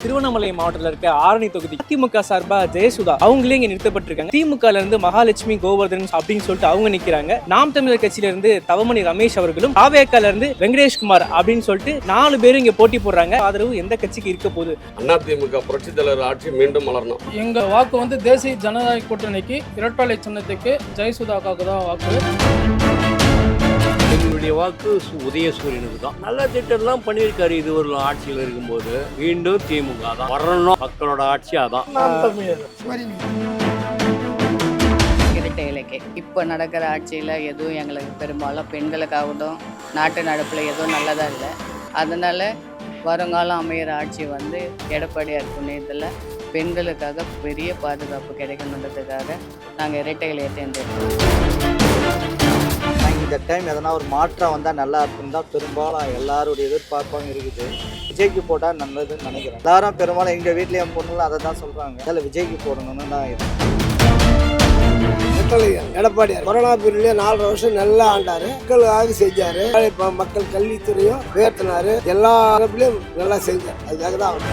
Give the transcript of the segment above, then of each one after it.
திருவண்ணாமலை மாவட்டத்தில் இருக்க ஆரணி தொகுதி திமுக சார்பா ஜெயசுதா அவங்களே இங்க நிறுத்தப்பட்டிருக்காங்க. திமுகல இருந்து மகாலட்சுமி கோவர்தன் அப்படின்னு சொல்லிட்டு அவங்க நிக்கிறாங்க. நாம் தமிழர் கட்சியில இருந்து தவமணி ரமேஷ் அவர்களும், தாவேக்கால இருந்து வெங்கடேஷ்குமார் அப்படின்னு சொல்லிட்டு 4 பேரும் இங்க போட்டி போடுறாங்க. ஆதரவு எந்த கட்சிக்கு இருக்க போகுது? அதிமுக புரட்சி தலைவர் ஆட்சி மீண்டும் மலரணும். எங்க வாக்கு தேசிய ஜனநாயக கூட்டணிக்கு இரட்டை சின்னத்துக்கு ஜெயசுதாக்காக தான் வாக்கு. எங்களுடைய வாக்கு உதயசூரியனுக்கு தான். நல்ல திட்டம்லாம் பண்ணியிருக்காரு இதுவரை ஆட்சியில் இருக்கும்போது. மீண்டும் திமுக தான் வரணும். மக்களோட ஆட்சி அதான். இரட்டை இலக்கை இப்போ நடக்கிற ஆட்சியில் எதுவும் எங்களுக்கு பெரும்பாலும் பெண்களுக்காகட்டும் நாட்டு நடப்பில் எதுவும் நல்லதாக இல்லை. அதனால் வருங்காலம் அமையிற ஆட்சி எடப்பாடியார் புண்ணியத்தில் பெண்களுக்காக பெரிய பாதுகாப்பு கிடைக்கணுன்றதுக்காக நாங்கள் இரட்டை இலையை தேர்ந்தெடுத்தோம். இந்த டைம் எதனா ஒரு மாற்றம் வந்தால் நல்லா இருக்குன்னு தான் பெரும்பாலும் எல்லாருடைய எதிர்பார்ப்பும் இருக்குது. விஜய்க்கு போட்டால் நல்லதுன்னு நினைக்கிறேன். எல்லாரும் பெரும்பாலும் எங்கள் வீட்லேயே என் பொண்ணுங்களும் அதை தான் சொல்கிறாங்க. அதில் விஜய்க்கு போடணும்னு தான் எடப்பாடியார் கொரோனா பீரியட்லயே 4 வருஷம் நல்லா ஆண்டாரு. மக்களுக்காக செஞ்சாரு. இப்போ மக்கள் கல்வித்துறையும் உயர்த்தினாரு. எல்லா இடத்துலையும் நல்லா செஞ்சார். அதுக்காக தான் அவர்.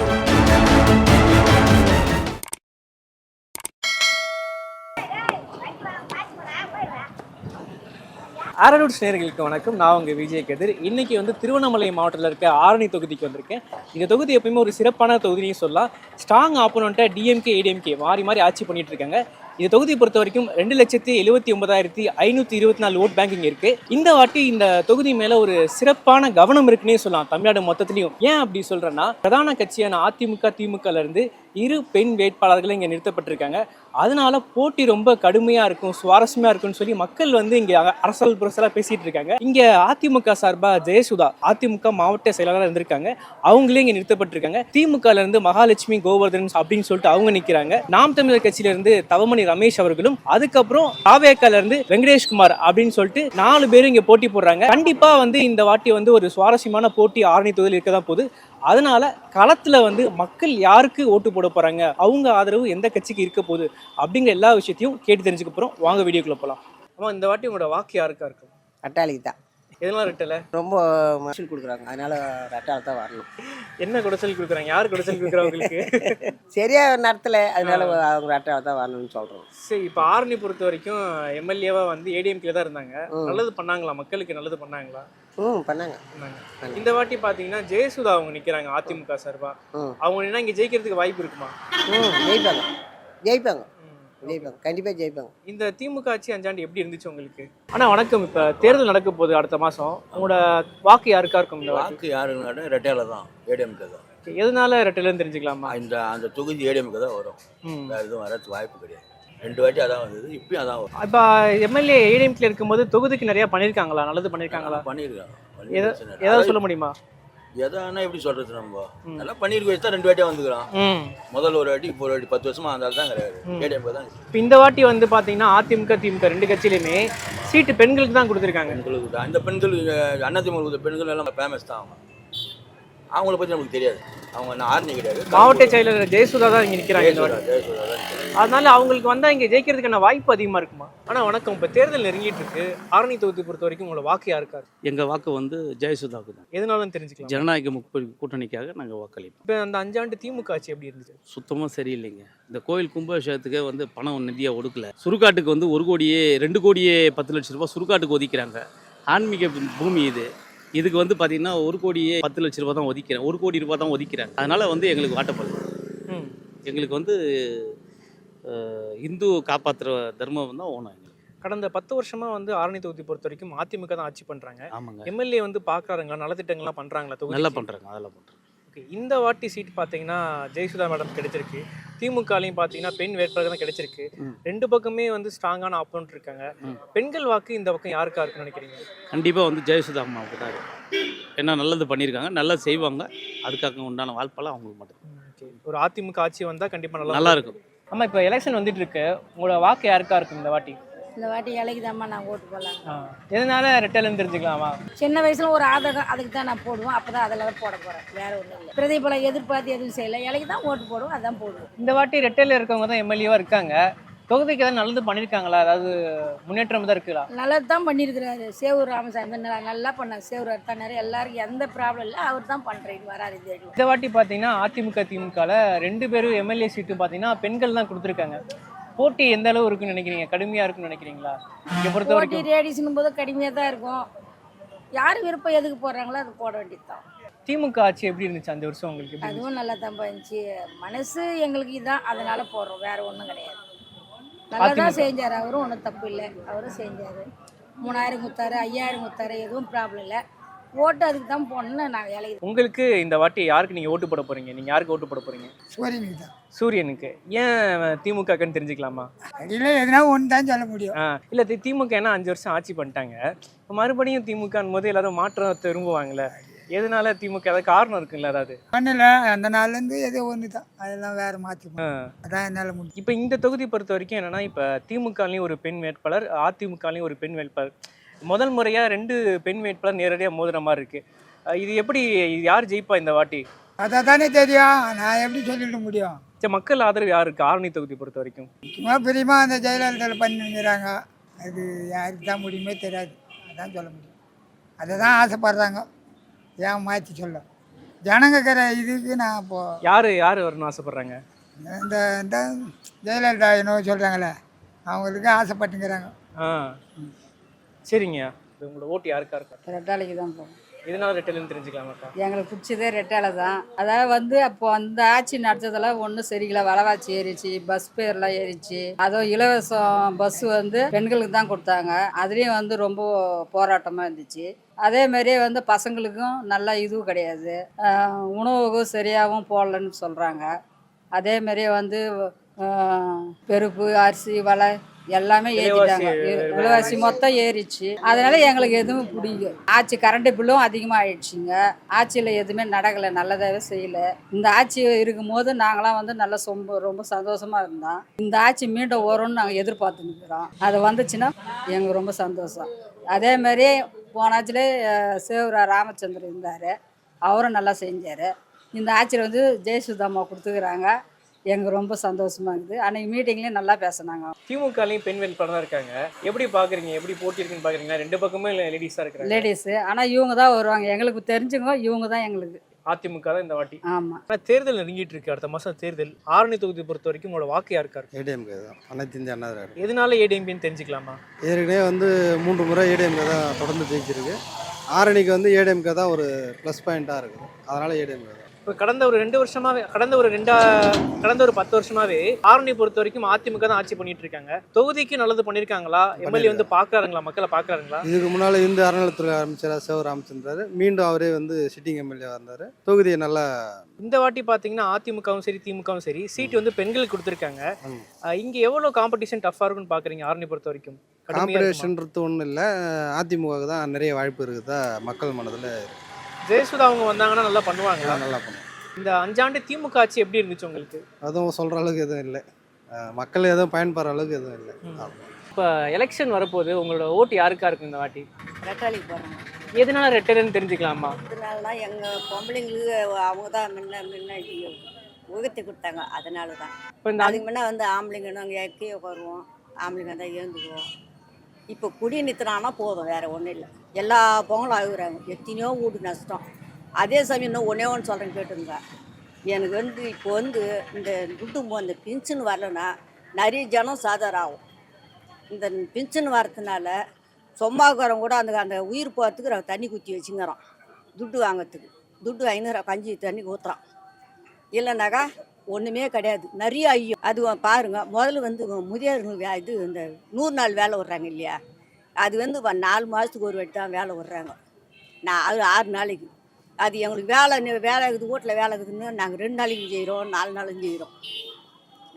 ஆரனூர் நேயர்களுக்கு வணக்கம். நான் உங்கள் விஜய் கதிர். இன்னைக்கு திருவண்ணாமலை மாவட்டத்தில் இருக்க ஆரணி தொகுதிக்கு வந்திருக்கேன். இந்த தொகுதி எப்பயுமே ஒரு சிறப்பான தொகுதியும் சொல்லலாம். ஸ்ட்ராங் ஆப்போனண்ட்டை டிஎம்கே ஏடிஎம்கே மாறி ஆட்சி பண்ணிட்டு இருக்காங்க. இந்த தொகுதியை பொறுத்த வரைக்கும் 2,79,524 ஓட் பேங்கிங் இருக்கு. இந்த வாட்டி இந்த தொகுதி மேல ஒரு சிறப்பான கவனம் இருக்குன்னே சொல்லலாம் தமிழ்நாடு மொத்தத்திலையும். ஏன் அப்படி சொல்றேன்னா, பிரதான கட்சியான அதிமுக திமுகல இருந்து 2 பெண் வேட்பாளர்கள் இங்க நிறுத்தப்பட்டிருக்காங்க. அதனால போட்டி ரொம்ப கடுமையா இருக்கும், சுவாரஸ்யமா இருக்கும்னு சொல்லி மக்கள் இங்க அரசல் புரசலா பேசிட்டு இருக்காங்க. இங்க அதிமுக சார்பா ஜெயசுதா அதிமுக மாவட்ட செயலாளர் இருந்திருக்காங்க. அவங்களே இங்க நிறுத்தப்பட்டிருக்காங்க. திமுகல இருந்து மகாலட்சுமி கோவர்தன் அப்படின்னு சொல்லிட்டு அவங்க நிக்கிறாங்க. நாம் தமிழர் கட்சியில இருந்து தவமணி ரமேஷ் அவர்களும், அதுக்கப்புறம் தாவேக்கால இருந்து வெங்கடேஷ்குமார் அப்படின்னு சொல்லிட்டு 4 பேரும் இங்க போட்டி போடுறாங்க. கண்டிப்பா இந்த வாட்டி ஒரு சுவாரஸ்யமான போட்டி ஆரணி தொகுதியில் இருக்கதான் போகுது. அதனால களத்துல மக்கள் யாருக்கு ஓட்டு போட போறாங்க, அவங்க ஆதரவு எந்த கட்சிக்கு இருக்க போகுது அப்படிங்கிற எல்லா விஷயத்தையும் கேட்டு தெரிஞ்சுக்க போறோம். வாங்க வீடியோக்குள்ள போலாம். ஆமா, இந்த வாட்டி உங்களோட வாக்கு யாருக்கா இருக்கும்? ரெட்டாளிக்கு தான். எதெல்லாம் ரெட்டலை? ரொம்ப மசூல் கொடுக்குறாங்க, அதனால ரெட்டாளி தான் வரணும். என்ன குடைச்சல் கொடுக்குறாங்க? யார் குடைச்சல் கொடுக்குறவங்களுக்கு? சரியா நேரத்தில், அதனால அவங்க ரெட்டாளி தான் வரணும்னு சொல்கிறோம். சரி, இப்போ ஆரணி பொறுத்த வரைக்கும் எம்எல்ஏவா ஏடிஎம்கே தான் இருந்தாங்க. நல்லது பண்ணாங்களா? மக்களுக்கு நல்லது பண்ணாங்களா? பண்ணாங்க. இந்த வாட்டி பாத்தீங்கன்னா ஜெயசுதா அவங்க நிக்கிறாங்க அதிமுக சார்பா. அவங்க என்ன இங்க ஜெயிக்கிறதுக்கு வாய்ப்பு இருக்குமா? ஜெயிப்பாங்க கண்டிப்பா ஜெயிப்பாங்க. இந்த திமுக ஆட்சி 5 ஆண்டு எப்படி இருந்துச்சு உங்களுக்கு? ஆனா வணக்கம், இப்ப தேர்தல் நடக்க போகுது அடுத்த மாசம். உங்களோட வாக்கு யாருக்கா இருக்கும்? இந்த வாக்கு யாருன்னு ரெட்டையில தான், ஏடிஎம்கே தான். எதனால ரெட்டையிலன்னு தெரிஞ்சுக்கலாமா? அந்த தொகுதி ஏடிஎம்கே தான் வரும். வேற எதுவும் வரது வாய்ப்பு கிடையாது. 2 வாட்டி அதான் வந்தது, இப்பயும் அதான் வரும். இப்ப எம்எல்ஏ ஏடிஎம்கே இருக்கும்போது தொகுதிக்கு நிறைய பண்ணிருக்காங்களா? நல்லது பண்ணிருக்காங்களா? பண்ணிருக்காங்க. ஏதாவது சொல்ல முடியுமா? எதானா எப்படி சொல்றது? நம்ம நல்லா பண்ணிருக்க வச்சு தான் 2 வாட்டியா வந்துக்கிறோம். முதல்ல ஒரு வாட்டி, இப்போ ஒரு வாட்டி 10 வருஷமா அந்த தான் கிடையாது. ஏடிஎம்கே தான். இப்போ இந்த வாட்டி பாத்தீங்கன்னா அதிமுக திமுக 2 கட்சியிலுமே சீட்டு பெண்களுக்கு தான் கொடுத்துருக்காங்க. பெண்களுக்கு தான். இந்த பெண்கள் அதிமுக பெண்கள் எல்லாம் ஃபேமஸ் தான். அவங்கள பத்தி நமக்கு தெரியாது. அவங்க ஆரணி கிடையாது. மாவட்ட செயலர் ஜெயசுதா தான் இங்க நிக்கிறாங்க. அதனால அவங்களுக்கு இங்க ஜெயிக்கிறதுக்கான வாய்ப்பு அதிகமா இருக்குமா? ஆனா வணக்கம், இப்ப தேர்தல் நெருங்கிட்டு இருக்கு. ஆரணி தொகுதி பொறுத்த வரைக்கும் உங்களோட வாக்கு யாருக்காரு? எங்க வாக்கு ஜெயசுதாவுக்கு தான். எதனாலும் தெரிஞ்சுக்கலாம். ஜனநாயக கூட்டணிக்காக நாங்கள் வாக்களிப்போம். இப்போ அந்த 5 ஆண்டு திமுக ஆட்சி எப்படி இருந்துச்சு? சுத்தமாக சரியில்லைங்க. இந்த கோயில் கும்பாபிஷேகத்துக்கு பணம் நிதியாக ஒடுக்கல. சுடுகாட்டுக்கு 1 கோடியே 2 கோடியே 10 லட்சம் ரூபாய் சுடுகாட்டுக்கு ஒதுக்கிறாங்க. ஆன்மீக பூமி இதுக்கு பார்த்தீங்கன்னா 1 கோடியே 10 லட்சம் ரூபாய் தான் ஒதுக்கிறேன். 1 கோடி ரூபாய் தான் ஒதுக்கிறாங்க. அதனால எங்களுக்கு வாட்டப்படுது. எங்களுக்கு இந்து காப்பாற்றுற தர்மம் தான் ஓணும். கடந்த 10 வருஷமா ஆரணி தொகுதி பொறுத்த வரைக்கும் அதிமுக தான் ஆட்சி பண்றாங்க. ஆமாங்க. எம்எல்ஏ பாக்குறாங்களா? நலத்திட்டங்கள்லாம் பண்றாங்களா? தொகுதி நல்லா பண்றாங்க, அதெல்லாம் பண்றாங்க. இந்த வாட்டி சீட் பாத்தீங்கன்னா ஜெயசுதா மேடம் கிடைச்சிருக்கு. திமுகலையும் பாத்தீங்கன்னா பெண் வேட்பாளர் தான் கிடைச்சிருக்கு. 2 பக்கமே ஸ்ட்ராங்கான ஆப்போனன்ட் இருக்காங்க. பெண்கள் வாக்கு இந்த பக்கம் யாருக்கா இருக்குன்னு நினைக்கிறீங்க? கண்டிப்பா ஜெயசுதா அம்மாவுக்கு தான் இருக்கு. என்ன நல்லது பண்ணியிருக்காங்க, நல்லா செய்வாங்க. அதுக்காக உண்டான வாய்ப்பெல்லாம் அவங்களுக்கு மட்டும். ஒரு அதிமுக ஆட்சி வந்தா கண்டிப்பா நல்லா இருக்கும். ஆமா, இப்போ எலெக்ஷன் வந்துட்டு இருக்கு. உங்களோட வாக்கு யாருக்கா இருக்கும் இந்த வாட்டி? இந்த வாட்டி இலைக்கு தான்மா நான் ஓட்டு போடலாம். எதனால ரெட்டலைன்னு தெரிஞ்சுக்கலாமா? சின்ன வயசுல ஒரு ஆதகம், அதுக்கு தான் நான் போடுவோம். அப்போ தான் அதில் போட போகிறேன், வேற ஒன்றும் இல்லை. பிரதிபலம் எதிர்பார்த்து எதுவும் செய்யலை. இலைக்கு தான் ஓட்டு போடுவோம், அதான் போடுவோம். இந்த வாட்டி ரெட்டையில் இருக்கவங்க தான் எம்எல்ஏவாக இருக்காங்க. தொகுதிக்கு ஏதாவது நல்லது பண்ணியிருக்காங்களா? அதாவது முன்னேற்றம் தான் இருக்குதா? நல்லது தான் பண்ணியிருக்கிறாரு. சேவூர் ராமசாமி நல்லா பண்ணார். சேவூர் எடுத்தாரு. எல்லாருக்கும் எந்த ப்ராப்ளம் இல்லை. அவர் தான் பண்ணுறேன் வராரு இது வரைக்கும். இந்த வாட்டி பார்த்தீங்கன்னா அதிமுக திமுகவில் 2 பேரும் எம்எல்ஏ சீட்டு பார்த்தீங்கன்னா பெண்கள் தான் கொடுத்துருக்காங்க. போட்டி எந்த அளவு இருக்குன்னு நினைக்கிறீங்க? கடுமையாக இருக்குன்னு நினைக்கிறீங்களா? இங்கே பொறுத்த போட்டி வரைக்கும் ரேடிஸ்னும் போது கடுமையாக தான் இருக்கும். யார் விருப்பம் எதுக்கு போடுறாங்களோ அது போட வேண்டியது தான். திமுக ஆட்சி எப்படி இருந்துச்சு அந்த வருஷம் உங்களுக்கு? எப்படி இருந்துச்சு? அதுவும் நல்லா தான் இருந்துச்சு. மனசு எங்களுக்கு இதான், அதனால போடுறோம். வேற ஒன்றும் கிடையாது. நல்லா தான் செஞ்சார். அவரும் ஒன்றும் தப்பு இல்லை. அவரும் செஞ்சார். 3000 கொடுத்தாரு, 5000 கொடுத்தாரு. எதுவும் ப்ராப்ளம் இல்லை. ஓட்டு அதுக்கு தான் போடணும்னு நாங்கள் இலையுது. உங்களுக்கு இந்த வாட்டி யாருக்கு நீங்கள் ஓட்டு போட போகிறீங்க? நீங்கள் யாருக்கு ஓட்டு போட போகிறீங்க? சூரியனுக்கு தான். சூரியனுக்கு. ஏன் திமுகன்னு தெரிஞ்சுக்கலாமா? அடியில் எதுனா ஒன்று தான் சொல்ல முடியும். இல்லை திமுக ஏன்னா 5 வருஷம் ஆட்சி பண்ணிட்டாங்க. மறுபடியும் திமுகன்னு போது எல்லாரும் மாற்றம் விரும்புவாங்கல்ல. எதனால திமுக? ஏதாவது காரணம் இருக்குல்ல? அதாவது பண்ணல அந்த நாள்லேருந்து ஏதோ ஒன்று தான். அதெல்லாம் வேறு மாற்றி அதான் என்னால் முடியும். இப்போ இந்த தொகுதி பொறுத்த வரைக்கும் என்னன்னா, இப்போ திமுகலையும் ஒரு பெண் வேட்பாளர், அதிமுகலையும் ஒரு பெண் வேட்பாளர். முதல் முறையாக 2 பெண் வேட்பாளர் நேரடியாக மோதுற மாதிரி இருக்கு. இது எப்படி, யார் ஜெயிப்பா இந்த வாட்டி? அதை தானே தெரியும். நான் எப்படி சொல்லிட முடியும்? சரி, மக்கள் ஆதரவு யார் இருக்கு ஆரணி தொகுதி பொறுத்த வரைக்கும்? சும்மா பிரியமா அந்த ஜெயலலிதாவில் பண்ணிக்கிறாங்க. அது யாருக்கு தான் முடியுமே தெரியாது. அதான் சொல்ல முடியும். அதை தான் ஆசைப்படுறாங்க. ஏன் மாற்றி சொல்ல ஜனங்கிற இதுக்கு நான் இப்போது யார் வரணும்னு ஆசைப்படுறாங்க? இந்த இந்த ஜெயலலிதா என்னவோ சொல்கிறாங்களே, அவங்களுக்கு ஆசைப்பட்டுங்கிறாங்க. சரிங்க. உங்களோட ஓட்டு யாருக்கா இருக்கா? ரெட்டாலைக்கு தான் போகும். எதனால ரெட்டலைன்னு தெரிஞ்சுக்கலாமாக்கா? எங்களுக்கு பிடிச்சதே ரெட்டாலை தான். அதாவது அப்போ அந்த ஆட்சி நடத்ததெல்லாம் ஒன்றும் சரியில்லை. விலைவாசி ஏறிச்சு, பஸ் பேர்லாம் ஏறிச்சு. அதுவும் இலவசம் பஸ் பெண்களுக்கு தான் கொடுத்தாங்க. அதுலேயும் ரொம்ப போராட்டமாக இருந்துச்சு. அதே மாதிரியே பசங்களுக்கும் நல்ல இதுவும் கிடையாது. உணவுக்கும் சரியாகவும் போடலன்னு சொல்கிறாங்க. அதே மாதிரியே பருப்பு அரிசி விலை எல்லாமே ஏற்றிட்டாங்க. விலைவாசி மொத்தம் ஏறிச்சு. அதனால எங்களுக்கு எதுவும் பிடிக்கும். ஆட்சி கரண்ட் பில்லும் அதிகமாக ஆயிடுச்சுங்க. ஆட்சியில் எதுவுமே நடக்கலை, நல்லதாகவே செய்யலை. இந்த ஆட்சி இருக்கும் போது நாங்களாம் நல்லா ரொம்ப சந்தோஷமாக இருந்தோம். இந்த ஆட்சி மீண்டும் வரும்னு நாங்கள் எதிர்பார்த்து நிற்கிறோம். அது வந்துச்சுன்னா எங்களுக்கு ரொம்ப சந்தோஷம். அதே மாதிரி போனாச்சிலே சேவூர் ராமச்சந்திரன் இருந்தார். அவரும் நல்லா செஞ்சார். இந்த ஆட்சியில் ஜெயசுதாம்மா கொடுத்துக்கிறாங்க. எங்களுக்கு ரொம்ப சந்தோஷமா இருக்குது. அன்னைக்கு மீட்டிங்லேயும் நல்லா பேசினாங்க. திமுகலையும் பெண் வேட்பாளர் தான் இருக்காங்க. எப்படி பார்க்குறீங்க? எப்படி போட்டி இருக்குன்னு பார்க்குறீங்களா? 2 பக்கமே லேடிஸாக இருக்கிறாங்க. லேடிஸு. ஆனால் இவங்க தான் வருவாங்க. எங்களுக்கு தெரிஞ்சுங்க, இவங்க தான் எங்களுக்கு. அதிமுக தான் இந்த வாட்டி. ஆமாம். ஆனால் தேர்தல் நெருங்கிட்டு இருக்கு. அடுத்த மாதம் தேர்தல். ஆரணி தொகுதி பொறுத்த வரைக்கும் உங்களோட வாக்கு யாருக்கா இருக்கு? ஏடிஎம்கே தான். அனைத்து இந்திய அண்ணா திராவிட. எதனால ஏடிஎம்பின்னு தெரிஞ்சுக்கலாமா? ஏற்கனவே 3 முறை ஏடிஎம்கே தான் தொடர்ந்து ஜெயிச்சிருக்கு. ஆரணிக்கு ஏடிஎம்கே தான் ஒரு ப்ளஸ் பாயிண்ட்டாக இருக்குது. அதனால் ஏடிஎம்கே தான். இப்போ கடந்த ஒரு 10 வருஷமாவே ஆரணி பொறுத்த வரைக்கும் அதிமுக தான் ஆட்சி பண்ணிட்டு இருக்காங்க. தொகுதிக்கு நல்லது பண்ணியிருக்காங்களா? எம்எல்ஏ பார்க்குறாங்களா? மக்களை பார்க்குறாங்களா? இதுக்கு முன்னால் இந்து அறநிலைத்துறை அமைச்சராக சேவூர் ராமச்சந்திரன் மீண்டும் அவரே சிட்டிங் எம்எல்ஏ இருந்தார். தொகுதியை நல்லா இந்த வாட்டி பார்த்தீங்கன்னா அதிமுகவும் சரி திமுகவும் சரி சீட்டு பெண்களுக்கு கொடுத்துருக்காங்க. இங்கே எவ்வளோ காம்படிஷன் டஃப்பாக இருக்குன்னு பார்க்குறீங்க ஆரணி பொறுத்த வரைக்கும்? காம்படிஷன்றது ஒன்றும் இல்லை. அதிமுகவுக்கு தான் நிறைய வாய்ப்பு இருக்குதா மக்கள் மனதில். ஜெயசுதா அவங்க வந்தாங்கன்னா நல்லா பண்ணுவாங்க. நல்லா பண்ணுவாங்க. இந்த 5 ஆண்டு திமுக ஆட்சி எப்படி இருந்துச்சு உங்களுக்கு? அதுவும் சொல்கிற அளவுக்கு எதுவும் இல்லை. மக்கள் எதுவும் பயன்படுற அளவுக்கு எதுவும் இல்லை. இப்போ எலெக்ஷன் வரப்போது, உங்களோட ஓட்டு யாருக்கா இருக்கு இந்த வாட்டி? ரெட்டாலைக்கு போகிறாங்க. எதனால ரெட்டலைன்னு தெரிஞ்சுக்கலாமா? அதனால எங்கள் பொம்பளைங்களுக்கு அவங்க தான் முன்னாடி உயர்த்தி கொடுத்தாங்க. அதனால தான். இப்போ இந்த அதுக்கு முன்னே ஆம்பளைங்க நாங்கள் கீழே வருவோம். ஆம்பளைங்க தான் எழுந்துக்குவோம். இப்போ குடி நிறுத்தினானா போதும், வேறு ஒன்றும் இல்லை. எல்லா பொங்கலும் ஆகுறாங்க. எத்தனையோ வீடு நஷ்டம். அதே சமயம் இன்னும் ஒன்று சொல்கிறேன் கேட்டுங்க. எனக்கு இப்போ இந்த குடும்பம் இந்த பின்ஷன் வரலன்னா நிறைய ஜனம் சாதாரணம் ஆகும். இந்த பின்ஷன் வரதுனால சொம்மாக்காரன் கூட அந்த உயிர் போகிறதுக்கு தண்ணி குத்தி வச்சுங்கிறோம். துட்டு வாங்கிறதுக்கு துட்டு 500 கஞ்சி தண்ணி ஊற்றுறான். இல்லைனாக்கா ஒன்றுமே கிடையாது. நிறைய ஐயோ அது பாருங்க. முதல்ல முதியோர்கள் இது இந்த 100 நாள் வேலை விட்றாங்க இல்லையா? அது 4 மாதத்துக்கு ஒரு வாட்டி தான் வேலை விட்றாங்க. அது 6 நாளைக்கு. அது எங்களுக்கு வேலை இருக்குது, வீட்டில் வேலை இருக்குதுன்னு நாங்கள் 2 நாளைக்கு செய்கிறோம், 4 நாளைக்கு செய்கிறோம்.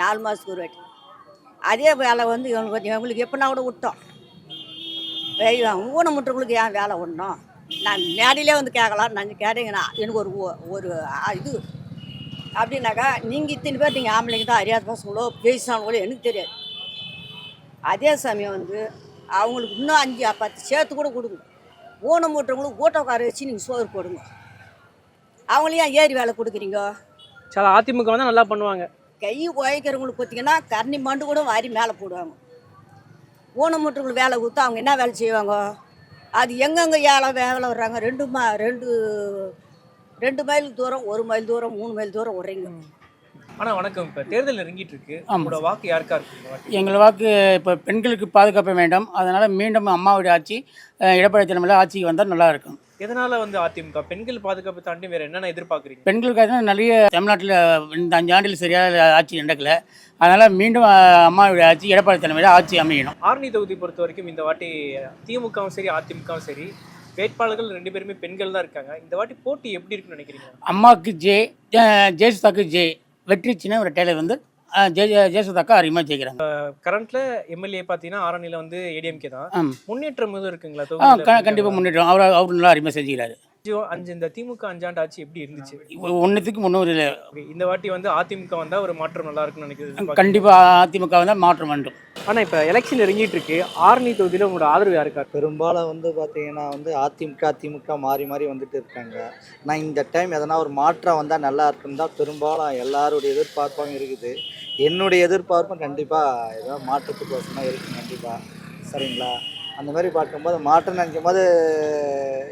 4 மாதத்துக்கு ஒரு வாட்டி. அதே வேலை எங்களுக்கு எப்படின்னா கூட விட்டோம். ஊனமுற்றவங்களுக்கு ஏன் வேலை விடணும்? நான் மேடையிலே கேட்கலாம். நான் கேட்டீங்கன்னா எனக்கு ஒரு இது அப்படின்னாக்கா, நீங்கள் இத்தனை பேர் நீங்கள் ஆம்பளைங்க தான் அறியாத பசங்களோ பேசினாங்களோ எனக்கு தெரியாது. அதே சமயம் அவங்களுக்கு இன்னும் 5-10 சேர்த்து கூட கொடுங்க. ஊனமுற்றவங்களுக்கு ஊட்டக்கார வச்சு நீங்கள் சோறு போடுங்க. அவங்களையும் ஏறி வேலை கொடுக்குறீங்க. சில அதிமுக நல்லா பண்ணுவாங்க. கை உழைக்கிறவங்களுக்கு பார்த்தீங்கன்னா கரணி மண்டு கூட வாரி மேலே போடுவாங்க. ஊனமுற்றவங்களுக்கு வேலை கொடுத்தா அவங்க என்ன வேலை செய்வாங்க? அது எங்கெங்கே வேலை வர்றாங்க? ரெண்டு மைல் தூரம், 1 மைல் தூரம், 3 மைல் தூரம் வர்றீங்க. ஆனால் வணக்கம், இப்போ தேர்தல் நெருங்கிட்டு இருக்கு. உங்களோட வாக்கு யாருக்கா இருக்கு இந்த வாட்டி? எங்கள் வாக்கு இப்போ பெண்களுக்கு பாதுகாப்பு வேண்டும். அதனால் மீண்டும் அம்மாவுடைய ஆட்சி எடப்பாடி தலைமையில் ஆட்சிக்கு வந்தால் நல்லா இருக்கும். எதனால வந்து அதிமுக பெண்கள் பாதுகாப்பு தாண்டி வேற என்னென்ன எதிர்பார்க்குறீங்க? பெண்களுக்காக நிறைய தமிழ்நாட்டில் இந்த 5 ஆண்டில் சரியாக ஆட்சி நடக்கலை. அதனால் மீண்டும் அம்மாவுடைய ஆட்சி எடப்பாடி தலைமையில் ஆட்சி அமையணும். ஆரணி தொகுதி பொறுத்த வரைக்கும் இந்த வாட்டி திமுகவும் சரி அதிமுகவும் சரி வேட்பாளர்கள் 2 பேருமே பெண்கள் தான் இருக்காங்க. இந்த வாட்டி போட்டி எப்படி இருக்குன்னு நினைக்கிறீங்க? அம்மாவுக்கு ஜெயசுதாக்கு வெற்றி சின்ன ஒரு டெய்லர் வந்து ஜெயசுதாக்கா அறிமுகம் ஜெயிக்கிறாங்க. கரண்ட்ல எம்எல்ஏ பார்த்தீங்கன்னா ஆரணியில் வந்து ஏடிஎம்கே தான். ஆமாம். முன்னேற்றம் எதுவும் இருக்குங்களா? கண்டிப்பாக முன்னேற்றம். அவர் நல்லா அறிமுகம் செஞ்சுக்கிறாரு. இந்த திமுக 5 ஆண்டு ஆட்சி எப்படி இருந்துச்சு? ஒன்றுத்துக்கு 300 இல்லை. இந்த வாட்டி வந்து அதிமுக வந்தால் ஒரு மாற்றம் நல்லா இருக்குன்னு நினைக்கிறேன். கண்டிப்பாக அதிமுக வந்தால் மாற்றம் வேண்டும். ஆனால் இப்போ எலெக்ஷன் இறங்கிட்டு இருக்கு. ஆரணி தொகுதியில் உங்களோட ஆதரவு யாருக்கா? பெரும்பாலும் வந்து பார்த்தீங்கன்னா வந்து அதிமுக மாறி மாறி வந்துட்டு இருக்காங்க. நான் இந்த டைம் எதனா ஒரு மாற்றம் வந்தால் நல்லா இருக்குன்னு தான் பெரும்பாலும் எல்லாருடைய எதிர்பார்ப்பும் இருக்குது. என்னுடைய எதிர்பார்ப்பும் கண்டிப்பாக ஏதோ மாற்றத்துக்கு வசமாக இருக்குது கண்டிப்பாக. சரிங்களா? அந்த மாதிரி பார்க்கும்போது மாற்றம் நினைக்கும் போது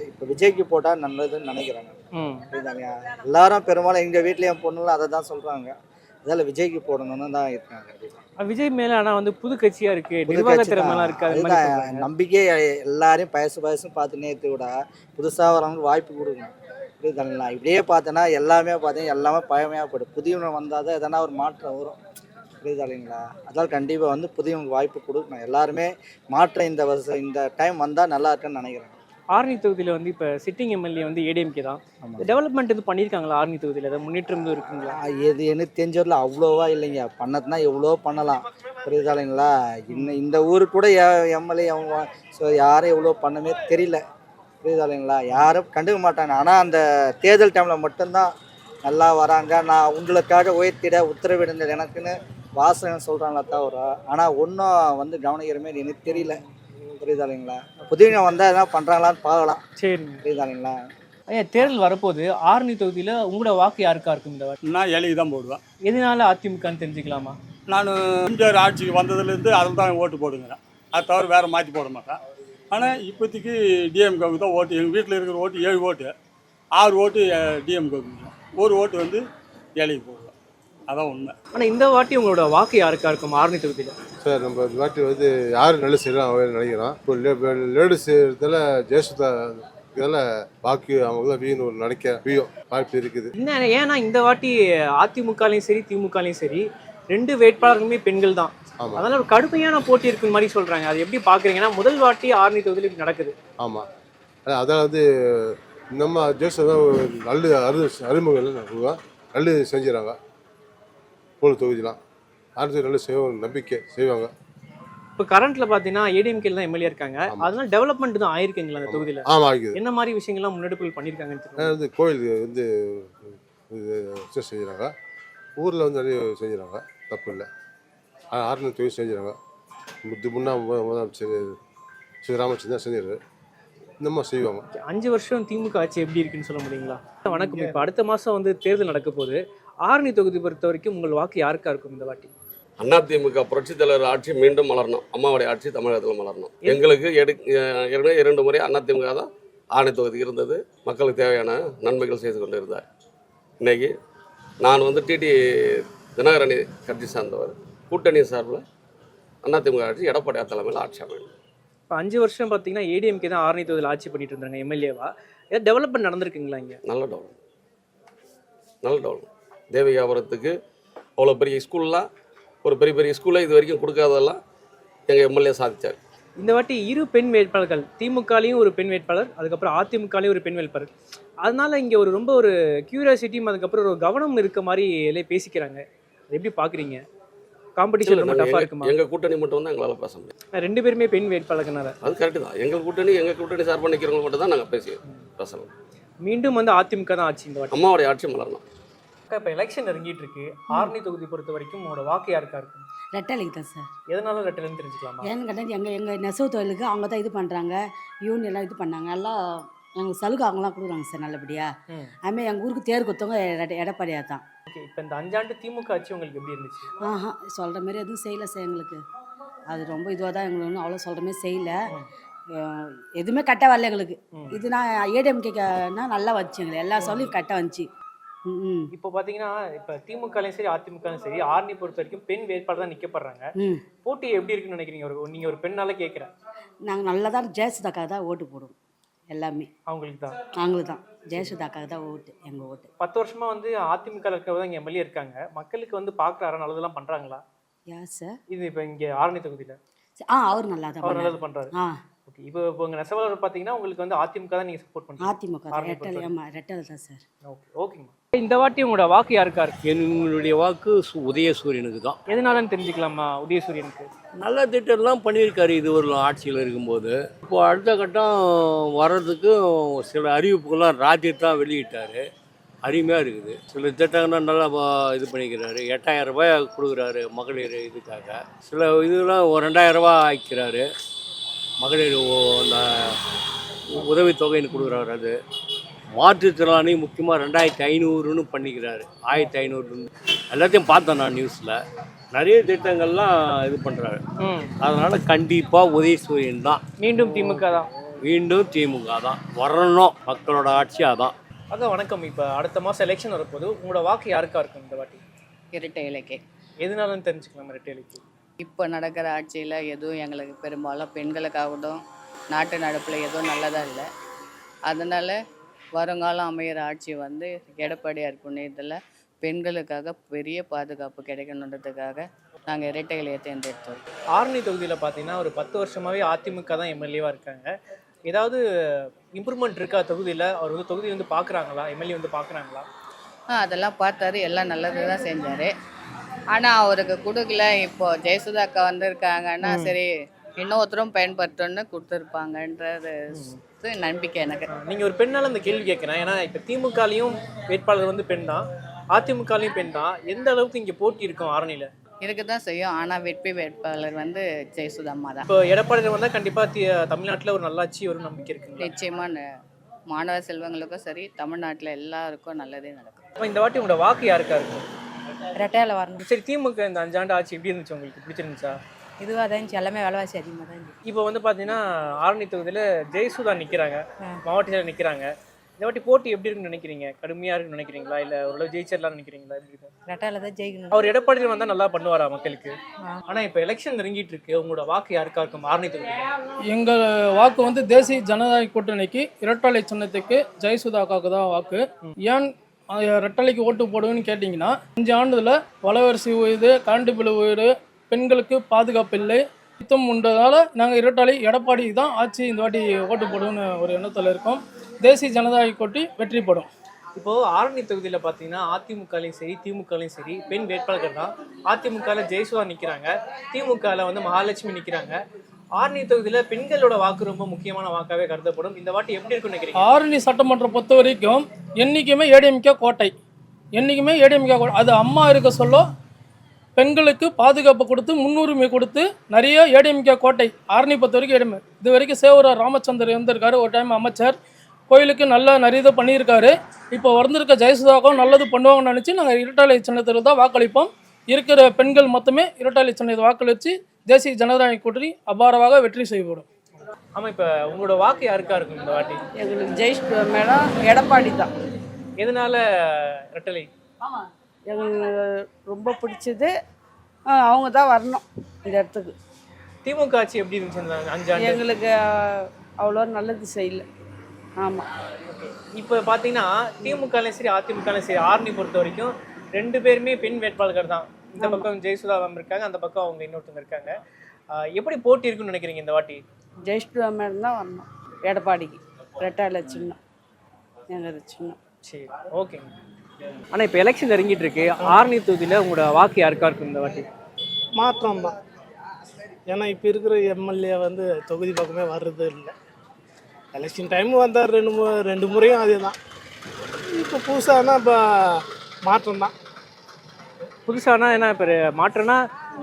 இப்போ விஜய்க்கு போட்டால் நல்லதுன்னு நினைக்கிறாங்க. இதுதாங்க எல்லாரும் பெரும்பாலும் எங்கள் வீட்லேயும் என் பொண்ணுலாம் அதை தான் சொல்கிறாங்க. அதில் விஜய்க்கு போடணும்னு தான் இருக்காங்க. விஜய் மேலே ஆனால் வந்து புது கட்சியாக இருக்குது, நிர்வாகத்திறமெல்லாம் இருக்குது. நம்பிக்கை எல்லாரையும் பயசு பார்த்துனே கூட புதுசாக வரவங்களுக்கு வாய்ப்பு கொடுக்கணும். புரியுதுங்களா? இப்படியே பார்த்தோன்னா எல்லாமே எல்லாமே பயமையாக போய்டும். புதியவங்க வந்தால் தான் எதனா ஒரு மாற்றம் வரும். புரியுதாங்களா? அதால் கண்டிப்பாக வந்து புதியவங்களுக்கு வாய்ப்பு கொடுக்கணும். எல்லாருமே மாற்றம் இந்த டைம் வந்தால் நல்லா இருக்குன்னு நினைக்கிறேன். ஆரணி தொகுதியில் வந்து இப்போ சிட்டிங் எம்எல்ஏ வந்து ஏடிஎம்கே தான். டெவலப்மெண்ட் எதுவும் பண்ணியிருக்காங்களா ஆரணி தொகுதியில்? ஏதாவது முன்னேற்றம் எதுவும் இருக்குங்களா? எனக்கு தெரிஞ்சவரில் அவ்வளோவா இல்லைங்க. பண்ணதுனா எவ்வளோ பண்ணலாம். புரியுதாங்களா? இந்த ஊருக்கு கூட எம்எல்ஏ அவங்க யாரும் எவ்வளோ பண்ணமே தெரியல. புரியுதாங்களா? யாரும் கண்டுக்க மாட்டாங்க. ஆனால் அந்த தேர்தல் டைமில் மட்டும்தான் நல்லா வராங்க. நான் உங்களுக்காக உயர்த்திட உத்தரவிடுங்க எனக்குன்னு வாசகம் சொல்கிறாங்களா தவிர ஆனால் ஒன்றும் வந்து கவனிக்கிற மாதிரி எனக்கு தெரியல. புரியுதாங்களா? புதியவங்க வந்தால் எதனா பண்ணுறாங்களான்னு பார்க்கலாம். சரி, புரியுதாங்களா? ஐயா, தேர்தல் வரப்போது ஆரணி தொகுதியில் உங்களோட வாக்கு யாருக்கா இருக்கும் இந்த வாட்டி? நான் ஏழைக்கு தான் போடுவேன். எதனால அதிமுகன்னு தெரிஞ்சுக்கலாமா? நான் எம்ஜிஆர் ஆட்சிக்கு வந்ததுலேருந்து அதில் தான் ஓட்டு போடுங்கிறேன். அது தவிர வேறு மாற்றி போட மாட்டேன். ஆனால் இப்போதைக்கு டிஎம்கேவுக்கு தான் ஓட்டு. எங்கள் வீட்டில் இருக்கிற ஓட்டு 7 ஓட்டு, 6 ஓட்டு டிஎம்கேவுக்கு, 1 ஓட்டு வந்து ஏழைக்கு போடுவேன். அதான் உண்மை. ஆனால் இந்த வாட்டி உங்களோட வாக்கு யாருக்கா இருக்கும் ஆரணி தொகுதியில்? சார் நம்ம இந்த வாட்டி வந்து யார் நல்ல செய்யலாம் நினைக்கிறோம். இப்போ லேடிஸ் செய்கிறதுல ஜெயசுதா இதெல்லாம் வாக்கு அவங்க தான் வீணும் நினைக்க வாய்ப்பு இருக்குது. என்ன ஏன்னா இந்த வாட்டி அதிமுகலையும் சரி திமுகலையும் சரி 2 வேட்பாளர்களுமே பெண்கள் தான். அதனால ஒரு கடுமையான போட்டி இருக்குன்னு மாதிரி சொல்றாங்க. அது எப்படி பாக்குறீங்கன்னா முதல் வாட்டி ஆரணி தொகுதியில் இப்படி நடக்குது. ஆமாம், அதாவது நம்ம ஜெயசுதா நல்ல அறிமுகம் நல்லது செஞ்சுறாங்க. போன தொகுதிலாம் ஆர்ஜி நல்ல செய்வாங்க, நம்பிக்கை செய்வாங்க. இப்போ கரண்ட்ல பார்த்தீங்கன்னா ஏடிஎம்கேல தான் எம்எல்ஏ இருக்காங்க. அதனால டெவலப்மெண்ட் தான் ஆயிருக்குங்களா அந்த தொகுதியில்? ஆமாம், ஆகிது. என்ன மாதிரி விஷயங்கள்லாம் முன்னெடுப்புகள் பண்ணியிருக்காங்கன்னு வந்து கோயில் வந்து செஞ்சுறாங்க. ஊரில் வந்து நிறைய செஞ்சுறாங்க, தப்பு இல்லை. ஆரணி தொகுதி செஞ்சுறாங்க. முதலமைச்சர் ஸ்ரீராமச்சந்திரன் செஞ்சாரு. இந்த மாதிரி செய்வாங்க. 5 வருஷம் திமுக ஆட்சி எப்படி இருக்குன்னு சொல்ல முடியுங்களா? வணக்கம். இப்போ அடுத்த மாதம் வந்து தேர்தல் நடக்க போகுது. ஆரணி தொகுதி பொறுத்த வரைக்கும் உங்கள் வாக்கு யாருக்கா இருக்கும் இந்த வாட்டி? அதிமுக புரட்சித் தலைவர் ஆட்சி மீண்டும் மலரணும். அம்மாவுடைய ஆட்சி தமிழகத்தில் மலரணும். எங்களுக்கு 2 முறை அதிமுக தான் ஆரணி தொகுதி இருந்தது. மக்களுக்கு தேவையான நன்மைகள் செய்து கொண்டு இருந்தார். இன்றைக்கி நான் வந்து டிடி தினகரனி கட்சி சார்ந்தவர். கூட்டணி சார்பில் அதிமுக ஆட்சி எடப்பாடி தலைமையில் ஆட்சி அமையும். இப்போ 5 வருஷம் பார்த்தீங்கன்னா ஏடிஎம்கே தான் ஆரணி தொகுதியில் ஆட்சி பண்ணிட்டு இருந்தாங்க எம்எல்ஏவா. ஏதாவது டெவலப்மெண்ட் நடந்திருக்குங்களா இங்கே? நல்ல டெவலப்மெண்ட். தேவிகாபுரத்துக்கு அவ்வளோ பெரிய ஸ்கூல்லாம், ஒரு பெரிய ஸ்கூலை இது வரைக்கும் கொடுக்காததெல்லாம் எங்கள் எம்எல்ஏ சாதித்தார். இந்த வாட்டி 2 பெண் வேட்பாளர்கள், திமுகலையும் ஒரு பெண் வேட்பாளர், அதுக்கப்புறம் அதிமுகலையும் ஒரு பெண் வேட்பாளர். அதனால இங்கே ரொம்ப ஒரு கியூரியாசிட்டியும் அதுக்கப்புறம் ஒரு கவனம் இருக்க மாதிரி எல்லாம் பேசிக்கிறாங்க. அது எப்படி பார்க்குறீங்க? காம்படிஷன் ரொம்ப டஃபாக இருக்குமா? எங்கள் கூட்டணி மட்டும் தான் எங்களால் பேச முடியும். 2 பேருமே பெண் வேட்பாளர்னால அது கரெக்டு தான். எங்கள் கூட்டணி சார்பாக நிற்கிறவங்க மட்டும் தான் நாங்கள் பேசலாம். மீண்டும் வந்து அதிமுக தான் ஆட்சி இந்த வாட்டி. அம்மாவுடைய ஆட்சி மலரணும். இப்போ எலெக்ஷன் இறங்கிட்டு இருக்கு. ஆரணி தொகுதி பொறுத்த வரைக்கும் உங்களோட வாக்கு யாருக்கா இருக்கும்? ரெட்டலைக்கு தான் சார். எதனால ரெட்டலைன்னு தெரிஞ்சுக்கலாமா? ஏன்னு கேட்டால் எங்கள் நெசவு தொழிலுக்கு அவங்க தான் இது பண்ணுறாங்க. யூனியன் எல்லாம் இது பண்ணாங்க. எல்லாம் எங்களுக்கு சலுகை அவங்களாம் கொடுக்குறாங்க சார் நல்லபடியாக. அதுமாதிரி எங்கள் ஊருக்கு தேர் கொடுத்தவங்க எடப்பாடியாக தான். ஓகே, இப்போ இந்த 5 ஆண்டு திமுக ஆட்சி உங்களுக்கு எப்படி இருந்துச்சு? ஆஹா சொல்கிற மாதிரி எதுவும் செய்யலை சார் எங்களுக்கு. அது ரொம்ப இதுவாக தான் எங்களுக்கு ஒன்றும் அவ்வளோ சொல்கிற மாதிரி செய்யலை. எதுவுமே கரெக்டாக வரல எங்களுக்கு. இது நான் ஏடிஎம்கேனா நல்லா வந்துச்சு எங்களுக்கு, எல்லா சொல்லியும் கரெக்டாக வந்துச்சு. ம் இப்போ பார்த்தீங்கன்னா இப்போ திமுகலையும் சரி அதிமுகலையும் சரி ஆரணி பொறுத்த வரைக்கும் பெண் வேட்பாளர் தான் நிற்கப்படுறாங்க. ம் போட்டி எப்படி இருக்குன்னு நினைக்கிறீங்க? நீங்கள் ஒரு பெண்ணால கேட்குறேன். நாங்கள் நல்லா தான் ஜெயசுதாக்காக தான் ஓட்டு போடுவோம் எல்லாமே. அவங்களுக்கு தான் அவங்களுக்கு தான் ஜெயசுதாக்காக தான் ஓட்டு, எங்கள் ஓட்டு. 10 வருஷமா வந்து அதிமுக இருக்கிறவங்க இங்கே எம்எல்ஏ இருக்காங்க. மக்களுக்கு வந்து பார்க்குறாரா, நல்லதெல்லாம் பண்ணுறாங்களா? யார் சார்? இது இப்போ இங்கே ஆரணி தொகுதியில் அவர் நல்லா தான் அவர் நல்லது பண்ணுறாரு. ஆ ஓகே, இப்போ உங்கள் நெசவாளர் பார்த்தீங்கன்னா உங்களுக்கு வந்து அதிமுக தான் நீங்கள் சப்போர்ட் பண்ணுறீங்க. அதிமுக ரெட்டல் தான் சார். ஓகே, ஓகேங்கம்மா. இந்த வாட்டி உங்களோட வாக்கு யாருக்கா இருக்கு? என்னுடைய வாக்கு உதயசூரியனுக்கு தான். எதனாலன்னு தெரிஞ்சுக்கலாமா? உதயசூரியனுக்கு நல்ல திட்டம்லாம் பண்ணியிருக்காரு இது ஒரு ஆட்சியில் இருக்கும்போது. இப்போ அடுத்த கட்டம் வர்றதுக்கு சில அறிவிப்புகள்லாம் ராத்திரி தான் வெளியிட்டார். அருமையாக இருக்குது. சில திட்டங்கள்லாம் நல்லா இது பண்ணிக்கிறாரு. 8000 ரூபாய் கொடுக்குறாரு மகளிர் இதுக்காக. சில இதெல்லாம் ஒரு 2000 ரூபா ஆக்கிறாரு. மகளிர் அந்த உதவித்தொகைன்னு கொடுக்குறாரு. அது மாற்றுத்திறனாளி முக்கியமாக 2500ன்னு பண்ணிக்கிறாரு. 1500 எல்லாத்தையும் பார்த்தேன் நான் நியூஸில். நிறைய திட்டங்கள்லாம் இது பண்ணுறாரு. அதனால் கண்டிப்பாக உதயசூரியன் தான். மீண்டும் திமுக தான். மீண்டும் திமுக தான் வரணும். மக்களோட ஆட்சி அதான். அதான் வணக்கம். இப்போ அடுத்த மாதம் எலெக்ஷன் வரப்போது. உங்களோட வாக்கு யாருக்கா இருக்கும் இந்த வாட்டி? இரட்டை இலைக்கே. எதனாலன்னு தெரிஞ்சுக்கலாம் இரட்டை இலைக்கு. இப்போ நடக்கிற ஆட்சியில் எதுவும் எங்களுக்கு பெரும்பாலும் பெண்களுக்காகட்டும் நாட்டு நடப்பில் எதுவும் நல்லதாக இல்லை. அதனால் வருங்காலம் அமையிற ஆட்சி வந்து எடப்பாடியார் புண்ணியத்தில் பெண்களுக்காக பெரிய பாதுகாப்பு கிடைக்கணுன்றதுக்காக நாங்கள் இரட்டை இலையை தேர்ந்தெடுத்தோம். ஆரணி தொகுதியில் பார்த்தீங்கன்னா ஒரு 10 வருஷமாகவே அதிமுக தான் எம்எல்ஏவாக இருக்காங்க. ஏதாவது இம்ப்ரூவ்மெண்ட் இருக்கா தொகுதியில்? அவர் வந்து தொகுதி வந்து பார்க்குறாங்களா? எம்எல்ஏ வந்து பார்க்குறாங்களா? அதெல்லாம் பார்த்தாரு, எல்லாம் நல்லது தான் செஞ்சார். ஆனால் அவருக்கு கொடுக்கல. இப்போ ஜெயசுதாக்கா வந்திருக்காங்கன்னா சரி இன்னொருத்தரும் பயன்படுத்தணும்னு கொடுத்துருப்பாங்கன்றது நம்பிக்கை எனக்கு. நீங்கள் ஒரு பெண்ணால் அந்த கேள்வி கேட்குறேன். ஏன்னா இப்போ திமுகலையும் வேட்பாளர் வந்து பெண் தான், அதிமுகலையும் பெண் தான். எந்த அளவுக்கு இங்கே போட்டி இருக்கும் ஆரணியில்? இருக்க தான் செய்யும். ஆனால் வெற்றி வேட்பாளர் வந்து ஜெயசுதாம்மா தான். இப்போ எடப்பாடி வந்தால் கண்டிப்பாக தமிழ்நாட்டில் ஒரு நல்லாட்சி ஒரு நம்பிக்கை இருக்குங்க. நிச்சயமாக மாணவ செல்வங்களுக்கும் சரி தமிழ்நாட்டில் எல்லாருக்கும் நல்லதே நடக்கும். இப்போ இந்த வாட்டி உங்களோட வாக்கு யாருக்கா இருக்கும்? ரெட்டையில் வரணும். சரி, திமுக இந்த 5 ஆண்டு ஆட்சி எப்படி இருந்துச்சு? உங்களுக்கு பிடிச்சிருந்துச்சா? இதுவாக தான் இருந்துச்சு, எல்லாமே விலைவாசி அதிகமாக தான் இருந்துச்சு. இப்போ வந்து பார்த்தீங்கன்னா ஆரணி தொகுதியில் ஜெயசுதா நிற்கிறாங்க, மாவட்ட செயலர் நிற்கிறாங்க. இந்த வாட்டி போட்டி எப்படி இருக்குன்னு நினைக்கிறீங்க? கடுமையாக இருக்குன்னு நினைக்கிறீங்களா, இல்லை ஓரளவு ஜெயிச்சிடலாம்னு நினைக்கிறீங்களா? ரெட்டையில் தான் ஜெயிக்கணும். அவர் எடப்பாடி வந்தால் நல்லா பண்ணுவாரா மக்களுக்கு? ஆனால் இப்போ எலெக்ஷன் நெருங்கிட்டு இருக்கு. உங்களோட வாக்கு யாருக்கா இருக்கும் ஆரணி தொகுதியில்? எங்கள் வாக்கு வந்து தேசிய ஜனநாயக கூட்டணிக்கு இரட்டலை சின்னத்துக்கு ஜெயசுதாக்காவுக்கு தான் வாக்கு. ஏன் ரெட்டலைக்கு ஓட்டு போடுவேன்னு கேட்டிங்கன்னா 5 ஆண்டுல வளவரிசி உயர்வு, கரண்ட் பில் உயர்வு, பெண்களுக்கு பாதுகாப்பு இல்லை, யுத்தம் உண்டதால் நாங்கள் இரட்டலை எடப்பாடி தான் ஆட்சி இந்த வாட்டி ஓட்டு போடுவோம்னு ஒரு எண்ணத்தில் இருக்கோம். தேசிய ஜனநாயக கூட்டணி வெற்றி பெறும். இப்போது ஆரணி தொகுதியில் பார்த்தீங்கன்னா அதிமுகலையும் சரி திமுகலையும் சரி பெண் வேட்பாளர்கள் தான். அதிமுகவில் ஜெயசுதா நிற்கிறாங்க, திமுகவில் வந்து மகாலட்சுமி நிற்கிறாங்க. ஆரணி தொகுதியில் பெண்களோட வாக்கு ரொம்ப முக்கியமான வாக்காகவே கருதப்படும். இந்த வாட்டி எப்படி இருக்குன்னு நினைக்கிறீங்க? ஆரணி சட்டமன்றம் பொறுத்த வரைக்கும் என்றைக்குமே ஏடிஎம்கே கோட்டை, என்றைக்குமே ஏடிஎம்கே கோட்டை. அது அம்மா இருக்க சொல்ல பெண்களுக்கு பாதுகாப்பு கொடுத்து முன்னுரிமை கொடுத்து நிறைய ஏடிஎம்கே கோட்டை. ஆரணி பொறுத்த வரைக்கும் ஏடிஎம். இது வரைக்கும் சேவூர் ராமச்சந்தர் இருந்திருக்காரு, ஒரு டைம் அமைச்சர். கோயிலுக்கு நல்லா நிறைய இது பண்ணியிருக்காரு. இப்போ வந்திருக்க ஜெயசுதாக்கும் நல்லது பண்ணுவாங்கன்னு நினச்சி நாங்கள் இரட்டலை சின்னத்தில் தான் வாக்களிப்போம். இருக்கிற பெண்கள் மொத்தமே இரட்டலை சின்னத்தை வாக்களித்து தேசிய ஜனநாயக கூட்டணி அபாரமாக வெற்றி செய்யப்படும். ஆமாம், இப்போ உங்களோட வாக்கு யாருக்கா இருக்கும் இந்த வாட்டி? எங்களுக்கு ஜெயிச்சு மேடம் எடப்பாடி தான். எதனால ரெட்டலை? எங்களுக்கு ரொம்ப பிடிச்சது அவங்க தான் வரணும் இந்த இடத்துக்கு. திமுக ஆட்சி எப்படி இருந்துச்சு இந்த 5 ஆண்டு? எங்களுக்கு அவ்வளோ நல்லது செய்யல. ஆமாம். இப்போ பார்த்தீங்கன்னா திமுகலையும் சரி அதிமுகலையும் சரி ஆரணி பொறுத்த வரைக்கும் 2 பேருமே பெண் வேட்பாளர்கள் தான். இந்த பக்கம் ஜெயசுதா இருக்காங்க, அந்த பக்கம் அவங்க இன்னொருத்தவங்க இருக்காங்க. எப்படி போட்டி இருக்குன்னு நினைக்கிறீங்க இந்த வாட்டி? ஜெயசுதா மேடம் தான் வரணும் எடப்பாடிக்கு. ரெட்டால சின்னம் எங்கள் சின்னம். சரி, ஓகேங்க. ஆனால் இப்போ எலெக்ஷன் நெருங்கிட்டு இருக்கு. ஆரணி தொகுதியில் உங்களோட வாக்கு யாருக்கா இருக்கும் இந்த வாட்டி? மாற்றம் தான். ஏன்னா இப்போ இருக்கிற எம்எல்ஏ வந்து தொகுதி பக்கமே வர்றது இல்லை. எலெக்ஷன் டைம் வந்தார் 2 முறையும் அதே தான். இப்போ புதுசானா இப்போ மாற்றம் தான். புதுசானா என்ன இப்போ மாற்றம்னா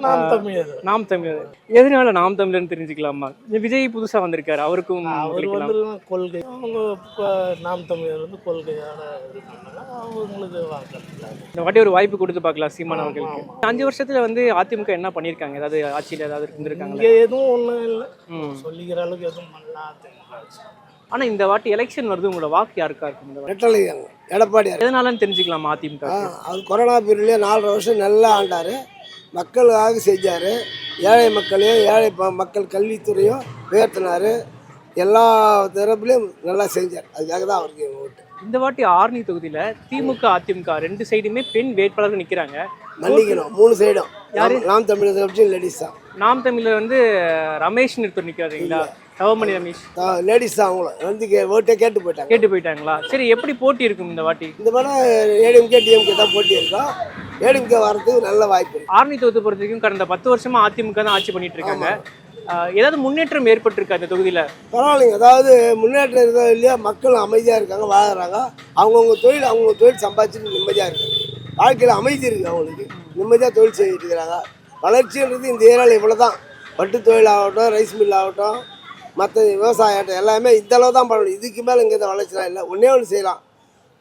நாம் தமிழர். நாம் தமிழர். எதனால நாம் தமிழர்னு தெரிஞ்சுக்கலாமா? இந்த விஜய் புதுசா வந்திருக்காரு, அவருக்கும் அவர் இருக்கலாம். வந்து கொள்கை அவங்க நாம் தமிழர் வந்து கொள்கையோட இது பண்ணாங்க, அவங்களுக்கு வாக்களிக்கலாம். இந்த வாட்டி ஒரு வாய்ப்பு கொடுத்து பார்க்கலாம் சீமான் அவர்களுக்கு. 5 வருஷத்துல வந்து அதிமுக என்ன பண்ணியிருக்காங்க? ஏதாவது ஆட்சியில் ஏதாவது இருந்திருக்காங்க? இங்கே எதுவும் ஒன்றும் இல்லை, சொல்லிக்கிற அளவுக்கு எதுவும் பண்ணலாம். ஆனா இந்த வாட்டி எலெக்ஷன் வருது, உங்களோட வாக்கு யாருக்கா இருக்கும்? இந்த வாட்டி ரெட்டலை எடப்பாடியார். எதனாலன்னு தெரிஞ்சுக்கலாமா? அதிமுக அவர் கொரோனா பீரியட்லேயே 4.5 வருஷம் நல்லா ஆண்டார், மக்களுக்காக செஞ்சார். ஏழை மக்களையும் ஏழை மக்கள் கல்வித்துறையும் உயர்த்தினார், எல்லா தரப்புலையும் நல்லா செஞ்சார். அதுக்காக தான் அவருக்கு ஓட்டு. இந்த வாட்டி ஆர்னி தொகுதியில திமுக அதிமுக 2 சைடுமே பெண் வேட்பாளர்கள் நிக்கிறாங்க. மன்னிக்கணும், 3 சைடும் யாரு? நாம் தமிழர் கட்சி லேடிஸ் தான். நாம் தமிழர் வந்து ரமேஷ் நிறுத்தம் நிற்கிறாருங்களா? தவமணி ரமேஷ் லேடிஸ் தான். அவங்களும் வந்து ஓட்டே கேட்டு போயிட்டாங்களா? சரி, எப்படி போட்டி இருக்கும் இந்த வாட்டி? இந்த மாதிரி ஏடிஎம்கே டிஎம்கே தான் போட்டி இருக்கும். ஏடிஎம்கே வரதுக்கு நல்ல வாய்ப்பு இருக்கு. ஆர்னி தொகுதி பொறுத்த வரைக்கும் கடந்த 10 வருஷமா அதிமுக தான் ஆட்சி பண்ணிட்டு இருக்காங்க. ஏதாவது முன்னேற்றம் ஏற்பட்டிருக்கு அந்த தொகுதியில? பரவாயில்லைங்க, அதாவது முன்னேற்றம் இருக்கோ இல்லையா, மக்கள் அமைதியாக இருக்காங்க, வாழறாங்க. அவங்கவுங்க தொழில் சம்பாதிச்சுட்டு நிம்மதியாக இருக்காங்க. வாழ்க்கையில் அமைதி இருக்குது, அவங்களுக்கு நிம்மதியாக தொழில் செஞ்சுட்டு இருக்கிறாங்க. வளர்ச்சின்றது இந்த ஏரியாவில் இவ்வளோ தான். பட்டு தொழில் ஆகட்டும், ரைஸ் மில் ஆகட்டும், மற்ற விவசாயம் ஆகட்டும், எல்லாமே இந்த அளவு தான் பண்ணணும். இதுக்கு மேலே இங்கே தான் வளர்ச்சிலாம் இல்லை. ஒன்றே ஒன்று செய்யலாம்,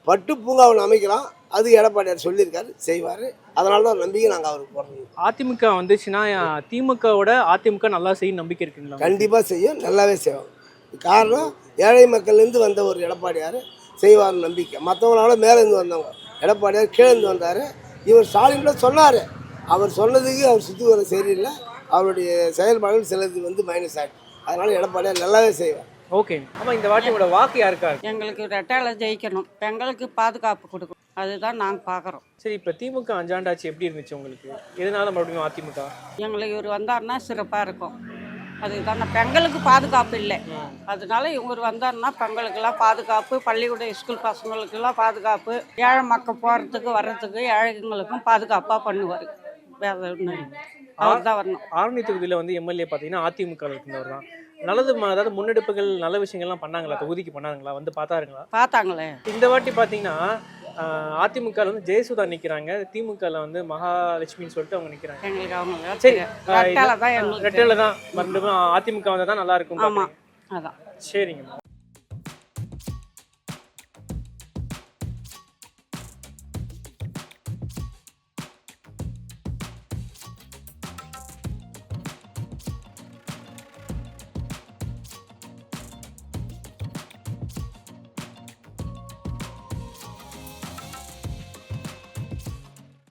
பட்டு பூங்கா ஒன்று அமைக்கலாம். அது எடப்பாடியார் சொல்லியிருக்காரு, செய்வார். அதனால தான் நம்பிக்கை நாங்கள் அவருக்கு போடுறோம். அதிமுக வந்துச்சுன்னா திமுகவோட அதிமுக நல்லா செய்யும் நம்பிக்கை இருக்குங்களா? கண்டிப்பாக செய்யும், நல்லாவே செய்வாங்க. காரணம் ஏழை மக்கள்லேருந்து வந்த ஒரு எடப்பாடியார் செய்வார் நம்பிக்கை. மற்றவங்களோட மேலேருந்து வந்தவங்க, எடப்பாடியார் கீழேருந்து வந்தார். இவர் ஸ்டாலின் கூட சொன்னார், அவர் சொன்னதுக்கு அவர் சுற்றுவர சரியில்லை, அவருடைய செயல்பாடுகள் சிலது வந்து மைனஸ் ஆகிடும். அதனால் எடப்பாடியார் நல்லாவே செய்வார். ஓகே. ஆமாம், இந்த வாட்டியோட வாக்கு யாருக்கா? எங்களுக்கு ரெட்டையில ஜெயிக்கணும், பெண்களுக்கு பாதுகாப்பு கொடுக்கணும், அதுதான் நாங்கள் பார்க்குறோம். சரி, இப்போ திமுக 5 ஆண்டு ஆட்சி எப்படி இருந்துச்சு உங்களுக்கு? எதனால மறுபடியும் அதிமுக? எங்களுக்கு இவர் வந்தாருன்னா சிறப்பாக இருக்கும். அதுதான் பெண்களுக்கு பாதுகாப்பு இல்லை, அதனால இவர் வந்தாருன்னா பெண்களுக்கெல்லாம் பாதுகாப்பு, பள்ளிக்கூட ஸ்கூல் பசங்களுக்கெல்லாம் பாதுகாப்பு, ஏழை மக்கள் போகிறதுக்கு வர்றதுக்கு ஏழைங்களுக்கும் பாதுகாப்பாக பண்ணுவார். வேறு ஒன்றும் அவர் தான் வரணும். ஆர்னி தொகுதியில் வந்து எம்எல்ஏ பார்த்தீங்கன்னா அதிமுக இருந்தவர் தான். நல்லது, அதாவது முன்னெடுப்புகள் நல்ல விஷயங்கள்லாம் பண்ணாங்களா? தொகுதிக்கு பண்ணாங்களா? வந்து பார்த்தாருங்களா? பார்த்தாங்களே. இந்த வாட்டி பார்த்தீங்கன்னா அதிமுகவில் வந்து ஜெயசுதா நிற்கிறாங்க, திமுகவில் வந்து மகாலட்சுமின்னு சொல்லிட்டு அவங்க நிற்கிறாங்க. எங்களுக்கு அவங்க சரி, ரெட்டையில தான் ரெட்டையில தான் அதிமுக வந்தால் தான் நல்லா இருக்கும். ஆமாம், அதான். சரிங்க.